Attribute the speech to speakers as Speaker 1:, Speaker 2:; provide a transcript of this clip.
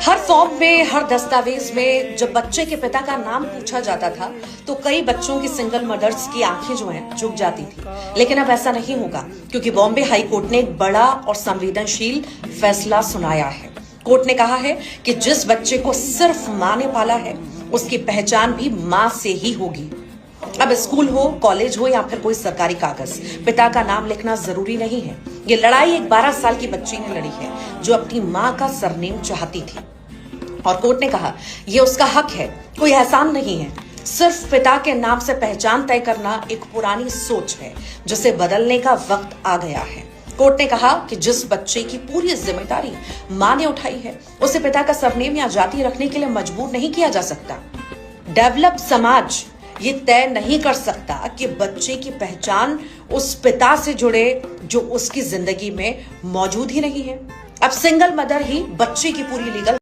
Speaker 1: हर form में, हर दस्तावेज में जब बच्चे के पिता का नाम पूछा जाता था तो कई बच्चों की सिंगल मदर्स की आंखें जो हैं झुक जाती थी। लेकिन अब ऐसा नहीं होगा, क्योंकि बॉम्बे हाई कोर्ट ने एक बड़ा और संवेदनशील फैसला सुनाया है। कोर्ट ने कहा है कि जिस बच्चे को सिर्फ मां ने पाला है, उसकी पहचान भी मां से ही होगी। अब स्कूल हो, कॉलेज हो या फिर कोई सरकारी कागज, पिता का नाम लिखना जरूरी नहीं है। ये लड़ाई एक 12 साल की बच्ची ने लड़ी है जो अपनी मां का सरनेम चाहती थी, और कोर्ट ने कहा यह उसका हक है, कोई एहसान नहीं है। सिर्फ पिता के नाम से पहचान तय करना एक पुरानी सोच है जिसे बदलने का वक्त आ गया है। कोर्ट ने कहा कि जिस बच्चे की पूरी जिम्मेदारी मां ने उठाई है, उसे पिता का सरनेम या जाति रखने के लिए मजबूर नहीं किया जा सकता। डेवलप समाज ये तय नहीं कर सकता कि बच्चे की पहचान उस पिता से जुड़े जो उसकी जिंदगी में मौजूद ही नहीं है। अब सिंगल मदर ही बच्चे की पूरी लीगल